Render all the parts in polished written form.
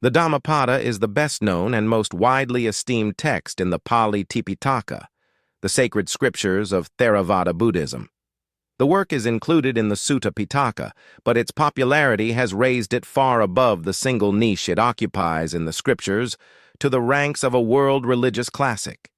The Dhammapada is the best-known and most widely esteemed text in the Pali Pitaka, the sacred scriptures of Theravada Buddhism. The work is included in the Sutta Pitaka, but its popularity has raised it far above the single niche it occupies in the scriptures to the ranks of a world religious classic.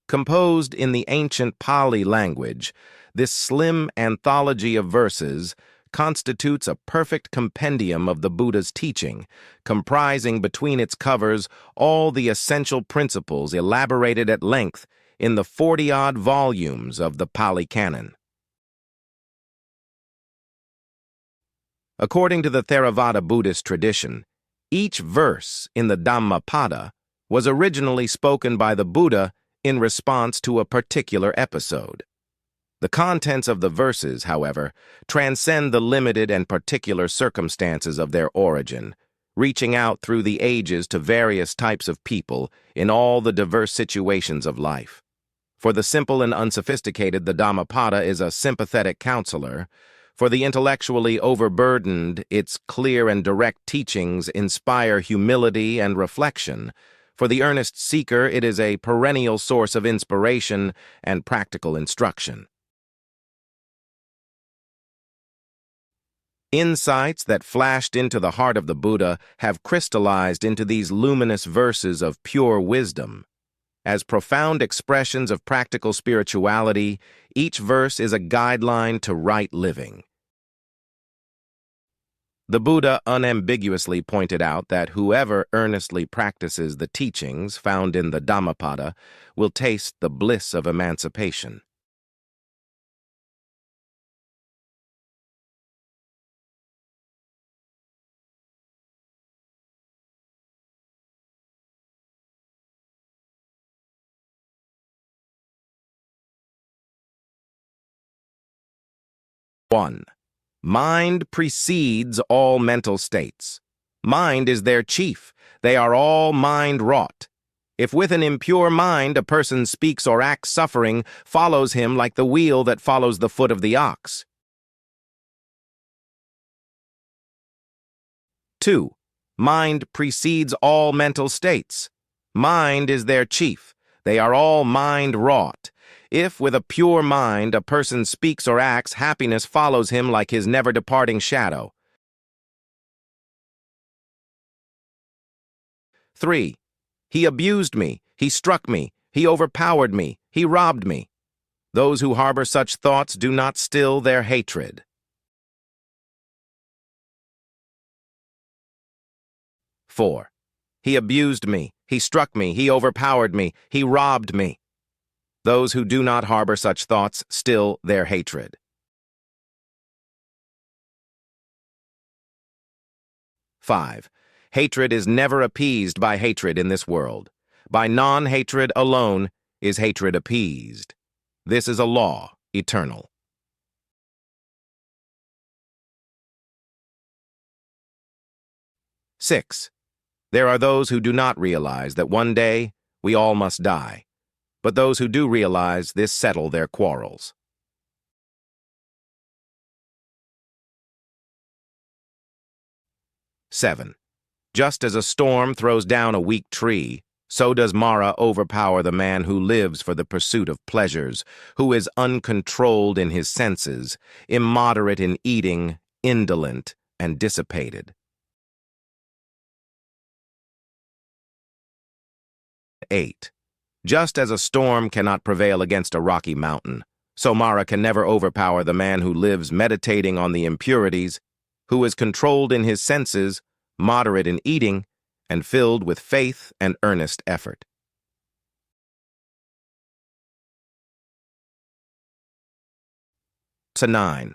Composed in the ancient Pali language, this slim anthology of verses constitutes a perfect compendium of the Buddha's teaching, comprising between its covers all the essential principles elaborated at length in the 40-odd volumes of the Pali Canon. According to the Theravada Buddhist tradition, each verse in the Dhammapada was originally spoken by the Buddha in response to a particular episode. The contents of the verses, however, transcend the limited and particular circumstances of their origin, reaching out through the ages to various types of people in all the diverse situations of life. For the simple and unsophisticated, the Dhammapada is a sympathetic counselor. For the intellectually overburdened, its clear and direct teachings inspire humility and reflection. For the earnest seeker, it is a perennial source of inspiration and practical instruction. Insights that flashed into the heart of the Buddha have crystallized into these luminous verses of pure wisdom. As profound expressions of practical spirituality, each verse is a guideline to right living. The Buddha unambiguously pointed out that whoever earnestly practices the teachings found in the Dhammapada will taste the bliss of emancipation. One. Mind precedes all mental states. Mind is their chief. They are all mind-wrought. If with an impure mind a person speaks or acts, suffering follows him like the wheel that follows the foot of the ox. 2. Mind precedes all mental states. Mind is their chief. They are all mind-wrought. If, with a pure mind, a person speaks or acts, happiness follows him like his never-departing shadow. 3. He abused me, he struck me, he overpowered me, he robbed me. Those who harbor such thoughts do not still their hatred. 4. He abused me, he struck me, he overpowered me, he robbed me. Those who do not harbor such thoughts still their hatred. 5. Hatred is never appeased by hatred in this world. By non-hatred alone is hatred appeased. This is a law, eternal. 6. There are those who do not realize that one day we all must die. But those who do realize this settle their quarrels. 7. Just as a storm throws down a weak tree, so does Mara overpower the man who lives for the pursuit of pleasures, who is uncontrolled in his senses, immoderate in eating, indolent, and dissipated. 8. Just as a storm cannot prevail against a rocky mountain, so Mara can never overpower the man who lives meditating on the impurities, who is controlled in his senses, moderate in eating, and filled with faith and earnest effort. To 9.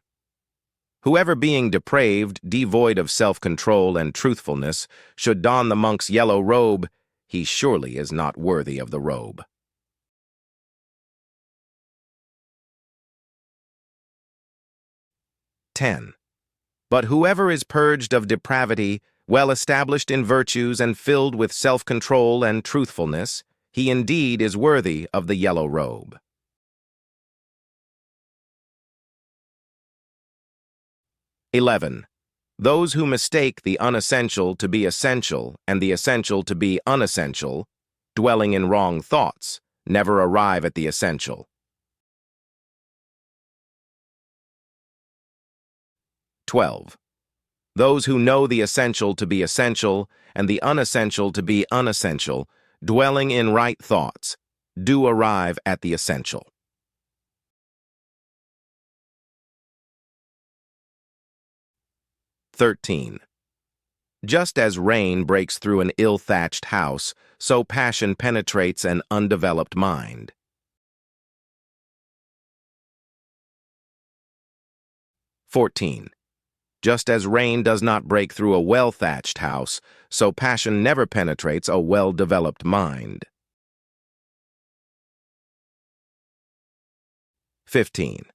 Whoever being depraved, devoid of self-control and truthfulness, should don the monk's yellow robe, he surely is not worthy of the robe. 10. But whoever is purged of depravity, well established in virtues and filled with self-control and truthfulness, he indeed is worthy of the yellow robe. 11. Those who mistake the unessential to be essential and the essential to be unessential, dwelling in wrong thoughts, never arrive at the essential. 12. Those who know the essential to be essential and the unessential to be unessential, dwelling in right thoughts, do arrive at the essential. 13. Just as rain breaks through an ill-thatched house, so passion penetrates an undeveloped mind. 14. Just as rain does not break through a well-thatched house, so passion never penetrates a well-developed mind. 15.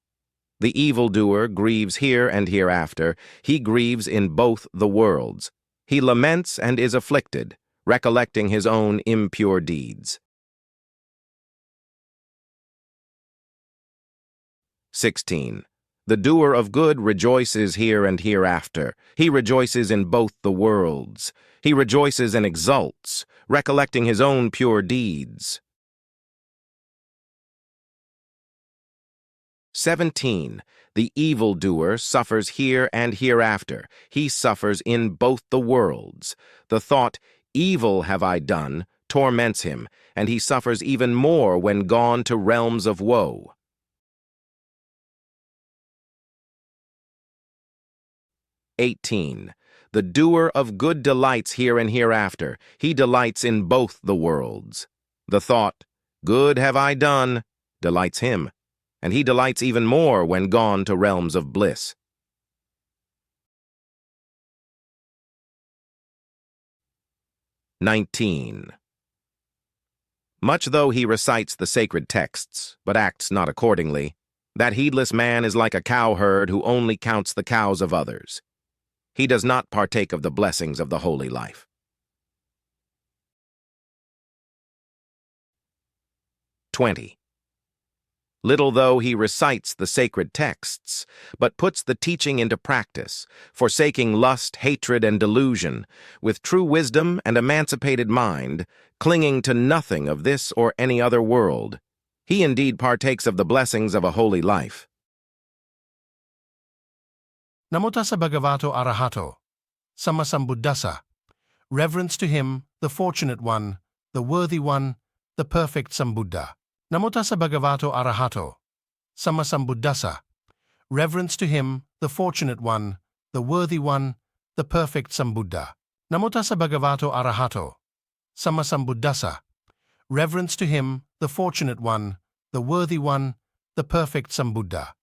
The evildoer grieves here and hereafter. He grieves in both the worlds. He laments and is afflicted, recollecting his own impure deeds. 16. The doer of good rejoices here and hereafter. He rejoices in both the worlds. He rejoices and exults, recollecting his own pure deeds. 17. The evildoer suffers here and hereafter. He suffers in both the worlds. The thought, "Evil have I done," torments him, and he suffers even more when gone to realms of woe. 18. The doer of good delights here and hereafter. He delights in both the worlds. The thought, "Good have I done," delights him, and he delights even more when gone to realms of bliss. 19. Much though he recites the sacred texts, but acts not accordingly, that heedless man is like a cowherd who only counts the cows of others. He does not partake of the blessings of the holy life. 20. Little though he recites the sacred texts, but puts the teaching into practice, forsaking lust, hatred, and delusion, with true wisdom and emancipated mind, clinging to nothing of this or any other world, he indeed partakes of the blessings of a holy life. Namo tassa bhagavato arahato, sammasambuddhassa. Reverence to him, the fortunate one, the worthy one, the perfect Sambuddha. Namo tassa bhagavato arahato, sammasambuddhassa. Reverence to him, the fortunate one, the worthy one, the perfect Sambuddha. Namo tassa bhagavato arahato, sammasambuddhassa. Reverence to him, the fortunate one, the worthy one, the perfect Sambuddha.